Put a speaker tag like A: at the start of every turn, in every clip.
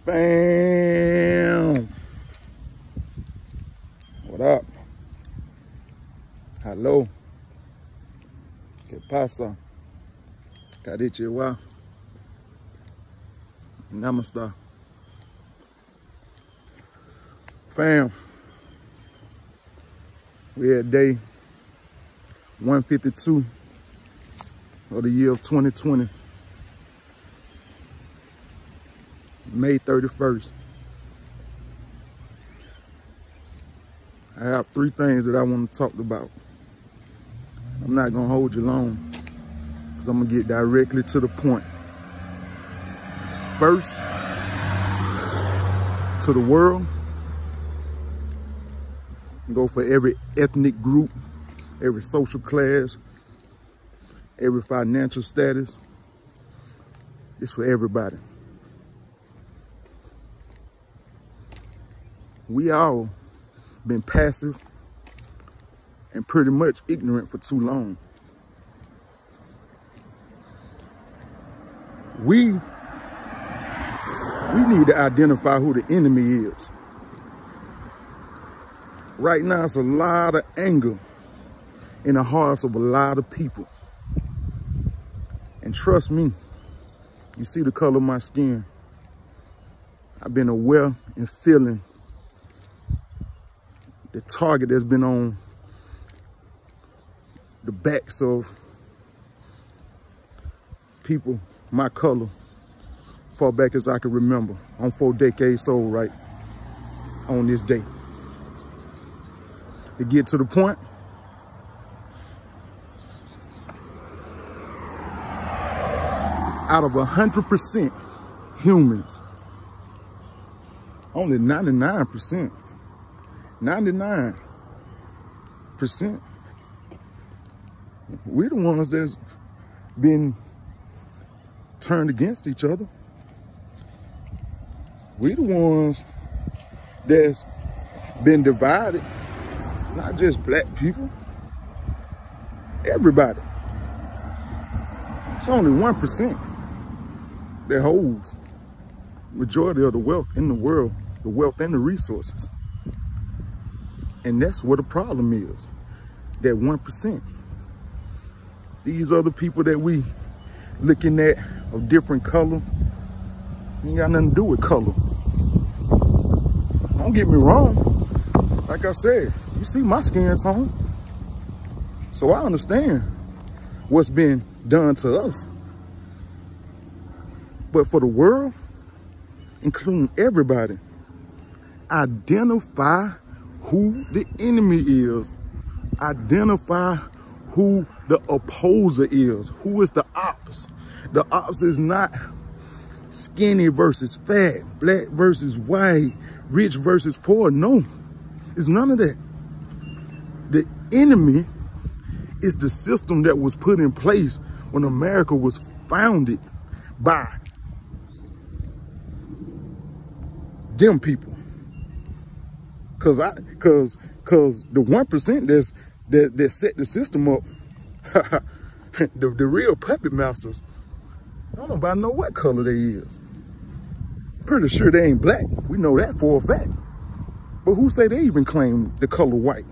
A: Bam! What up? Hello. ¿Qué pasa? Konnichiwa. Namaste. Fam, we're at day 152 of the year of 2020. May 31st. I have three things that I want to talk about. I'm not going to hold you long because I'm going to get directly to the point. First, to the world, go for every ethnic group, every social class, every financial status. It's for everybody. We all been passive and pretty much ignorant for too long. We need to identify who the enemy is. Right now, it's a lot of anger in the hearts of a lot of people. And trust me, you see the color of my skin. I've been aware and feeling the target that's been on the backs of people my color far back as I can remember. I'm 4 decades old right on this day. To get to the point, out of 100% humans, only 99%, we're the ones that's been turned against each other. We're the ones that's been divided. Not just black people, everybody. It's only 1% that holds majority of the wealth in the world, the wealth and the resources. And that's what the problem is, that 1%. These other people that we looking at of different color, ain't got nothing to do with color. Don't get me wrong, like I said, you see my skin tone. So I understand what's been done to us. But for the world, including everybody, identify who the enemy is. Identify who the opposer is. Who is the ops? The ops is not skinny versus fat, black versus white, rich versus poor. No, it's none of that. The enemy is the system that was put in place when America was founded by them people. Cause the 1% that set the system up, the real puppet masters, I don't know what color they is. Pretty sure they ain't black. We know that for a fact. But who say they even claim the color white?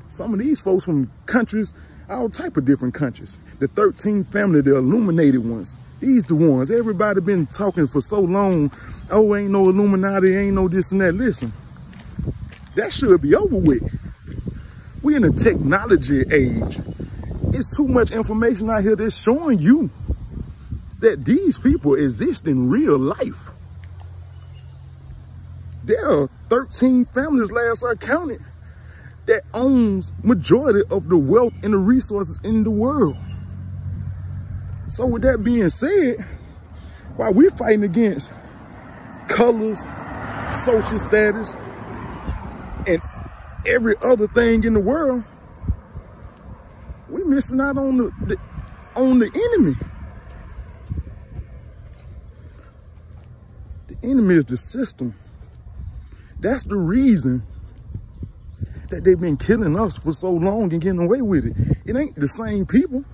A: Some of these folks from countries, all type of different countries. The 13th family, the illuminated ones. These the ones. Everybody been talking for so long. Oh, ain't no Illuminati, ain't no this and that. Listen, that should be over with. We in a technology age. It's too much information out here that's showing you that these people exist in real life. There are 13 families, last I counted, that owns majority of the wealth and the resources in the world. So with that being said, while we're fighting against colors, social status, and every other thing in the world, we're missing out on the enemy. The enemy is the system. That's the reason that they've been killing us for so long and getting away with it. It ain't the same people.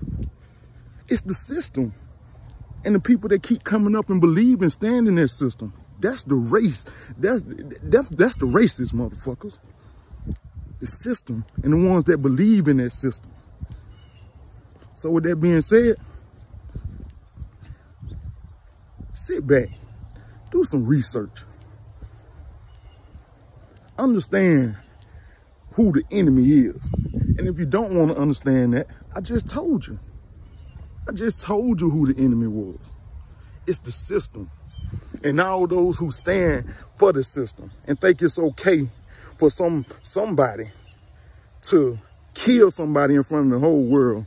A: It's the system and the people that keep coming up and believe and stand in that system. That's the race. That's the racist motherfuckers. The system and the ones that believe in that system. So with that being said, sit back, do some research. Understand who the enemy is. And if you don't want to understand that, I just told you. I just told you who the enemy was. It's the system. And all those who stand for the system and think it's okay for somebody to kill somebody in front of the whole world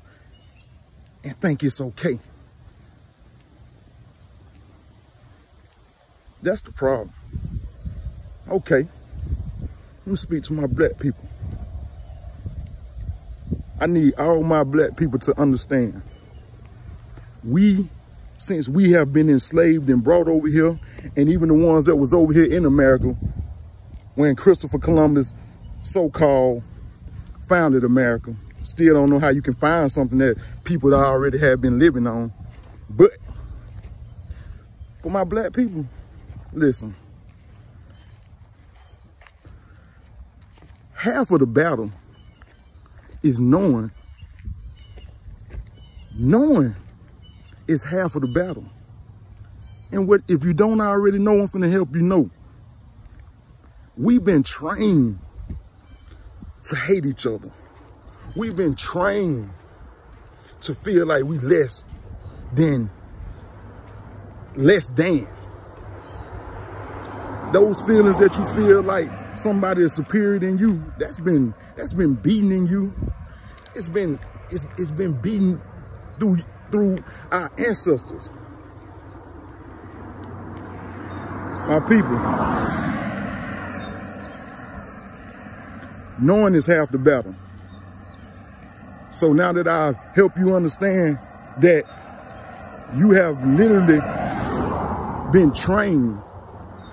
A: and think it's okay. That's the problem. Okay, let me speak to my black people. I need all my black people to understand. Since we have been enslaved and brought over here, and even the ones that was over here in America, when Christopher Columbus so-called founded America, still don't know how you can find something that people that already have been living on. But for my black people, listen, half of the battle is knowing. Knowing is half of the battle. And what if you don't already know, I'm finna help you know. We've been trained to hate each other. We've been trained to feel like we less than. Those feelings that you feel like somebody is superior than you, that's been beaten in you. It's been beaten through our ancestors. My people, knowing is half the battle. So now that I help you understand that you have literally been trained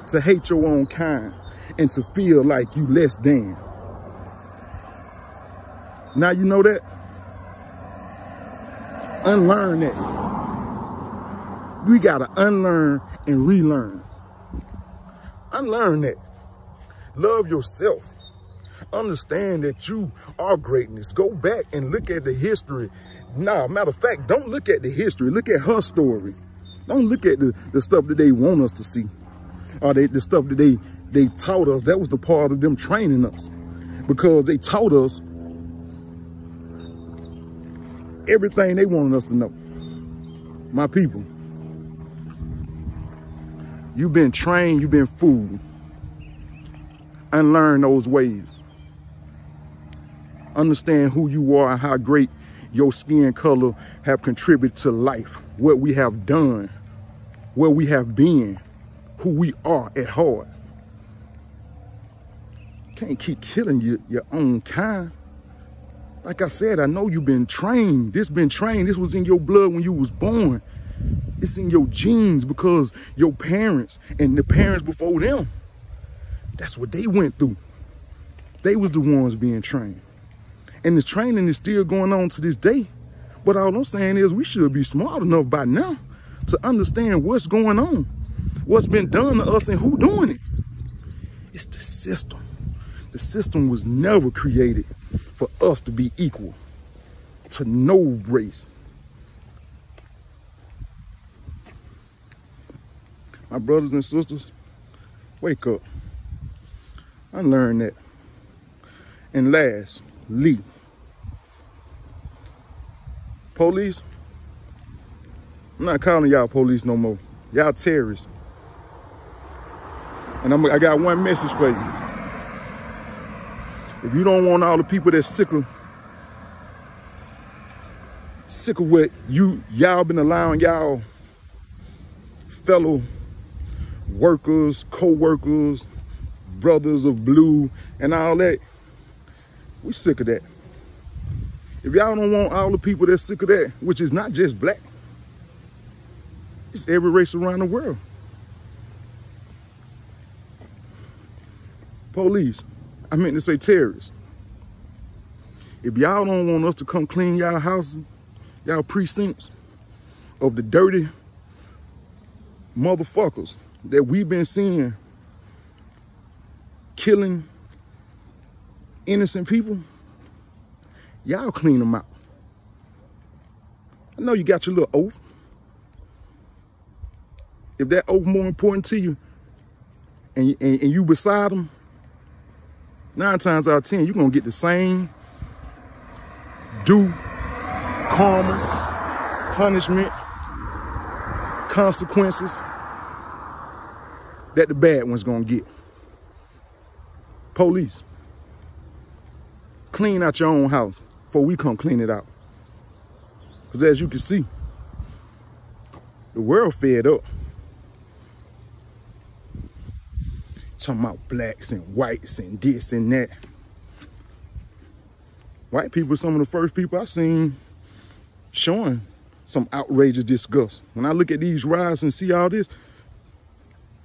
A: to hate your own kind and to feel like you less than. Now you know that. Unlearn that. We gotta unlearn and relearn. Unlearn that. Love yourself. Understand that you are greatness. Go back and look at the history. Nah, matter of fact, don't look at the history. Look at her story. Don't look at the stuff that they want us to see. Or the stuff that they taught us. That was the part of them training us. Because they taught us everything they wanted us to know. My people, you've been trained, you've been fooled. Unlearn those ways. Understand who you are and how great your skin color have contributed to life. What we have done, where we have been, who we are at heart. Can't keep killing your own kind. Like I said, I know you've been trained. This was in your blood when you was born. It's in your genes because your parents and the parents before them, that's what they went through. They was the ones being trained. And the training is still going on to this day. But all I'm saying is we should be smart enough by now to understand what's going on, what's been done to us and who doing it. It's the system. The system was never created for us to be equal to no race. My brothers and sisters, wake up. I learned that. And lastly, police, I'm not calling y'all police no more. Y'all terrorists. And I got one message for you. If you don't want all the people that's sick of what y'all been allowing y'all fellow workers, co-workers, brothers of blue and all that, we sick of that. If y'all don't want all the people that's sick of that, which is not just black, it's every race around the world. Police, I meant to say terrorists. If y'all don't want us to come clean y'all houses, y'all precincts of the dirty motherfuckers, that we've been seeing killing innocent people, y'all clean them out. I know you got your little oath. If that oath more important to you and you beside them, 9 times out of 10, you're going to get the same due karma, punishment, consequences that the bad one's going to get. Police, clean out your own house before we come clean it out. Because as you can see, the world fed up. Talking about blacks and whites and this and that. White people are some of the first people I've seen showing some outrageous disgust. When I look at these riots and see all this,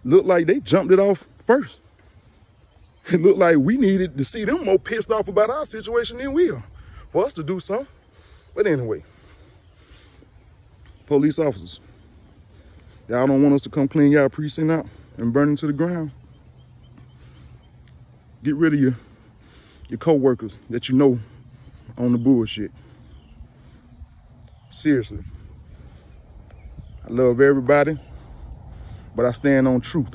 A: look like they jumped it off first. It looked like we needed to see them more pissed off about our situation than we are for us to do something. But anyway, police officers, y'all don't want us to come clean y'all precinct out and burn it to the ground. Get rid of your co-workers that you know on the bullshit. Seriously. I love everybody, but I stand on truth.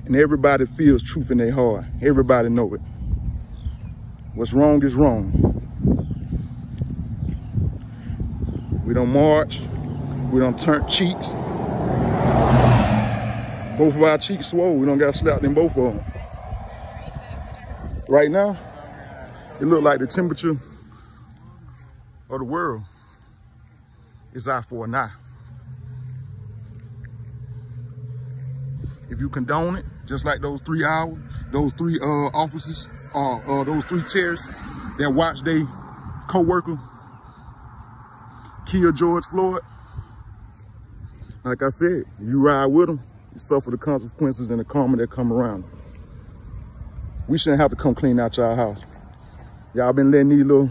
A: And everybody feels truth in their heart. Everybody know it. What's wrong is wrong. We don't march. We don't turn cheeks. Both of our cheeks swole. We don't got slapped in both of them. Right now, it look like the temperature of the world is eye for an eye. If you condone it, just like those 3 officers, those 3 terrorists that watched their co-worker kill George Floyd, like I said, if you ride with them, you suffer the consequences and the karma that come around. We shouldn't have to come clean out y'all house. Y'all been letting these little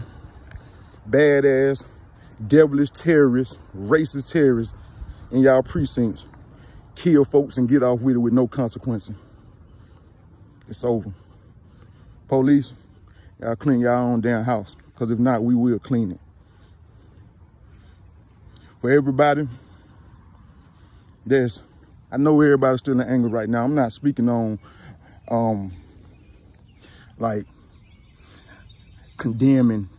A: badass, devilish terrorists, racist terrorists in y'all precincts kill folks and get off with it with no consequences. It's over. Police, y'all clean y'all own damn house, because if not, we will clean it. For everybody, I know everybody's still in anger right now. I'm not speaking on like condemning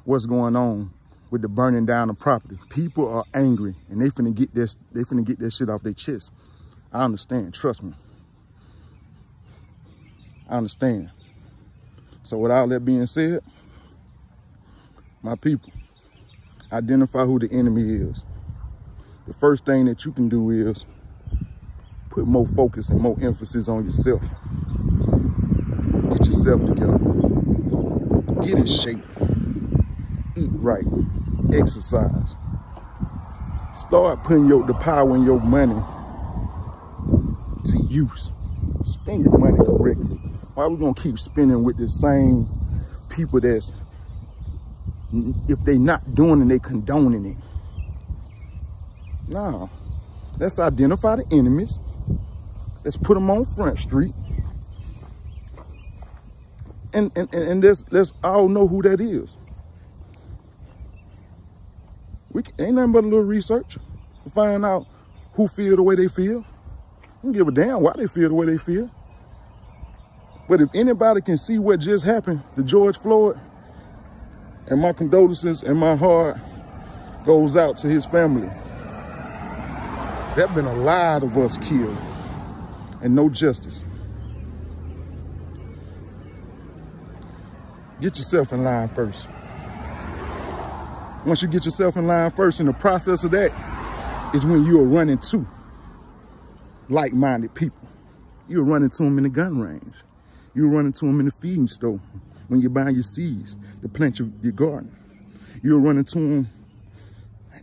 A: what's going on with the burning down of property. People are angry and they finna get that shit off their chest. I understand, trust me. I understand. So with all that being said, my people, identify who the enemy is. The first thing that you can do is put more focus and more emphasis on yourself. Get yourself together. Get in shape. Eat right. Exercise. Start putting the power in your money to use. Spend your money correctly. Why are we gonna keep spending with the same people that's, if they not doing it, they condoning it? No. Let's identify the enemies. Let's put them on Front Street. And let's all know who that is. Ain't nothing but a little research to find out who feel the way they feel. I don't give a damn why they feel the way they feel. But if anybody can see what just happened to George Floyd, and my condolences and my heart goes out to his family. There have been a lot of us killed and no justice. Get yourself in line first. Once you get yourself in line first, in the process of that is when you are running to like-minded people. You're running to them in the gun range. You're running to them in the feeding store when you're buying your seeds to plant your garden. You're running to them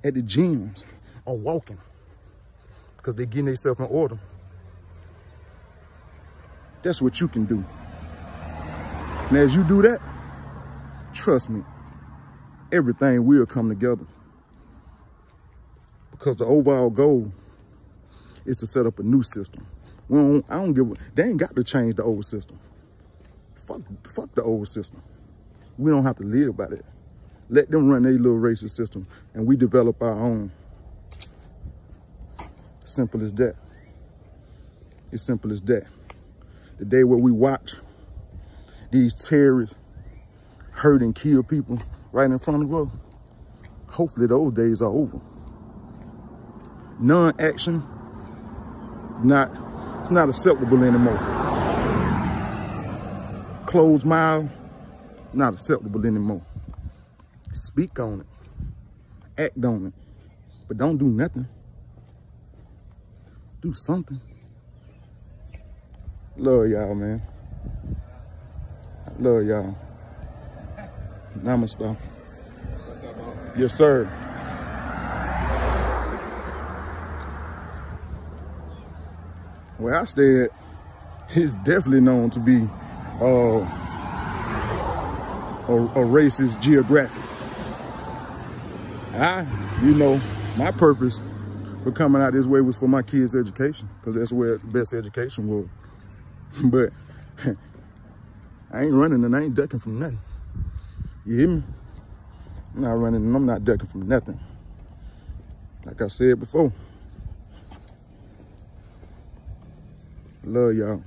A: at the gyms or walking because they're getting themselves in order. That's what you can do. And as you do that, trust me, everything will come together. Because the overall goal is to set up a new system. I don't give a, they ain't got to change the old system. Fuck the old system. We don't have to live by that. Let them run their little racist system and we develop our own. Simple as that. It's simple as that. The day where we watch these terrorists hurt and kill people right in front of us, hopefully those days are over. Non-action, it's not acceptable anymore. Closed mouth, not acceptable anymore. Speak on it, act on it, but don't do nothing. Do something. Love y'all, man. Love y'all. Namaste. Yes, sir. Where I stay at, it's definitely known to be a racist geographic. My purpose for coming out this way was for my kids' education, because that's where the best education was. But I ain't running and I ain't ducking from nothing. You hear me? I'm not running and I'm not ducking from nothing. Like I said before. Love y'all.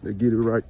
A: Let's get it right.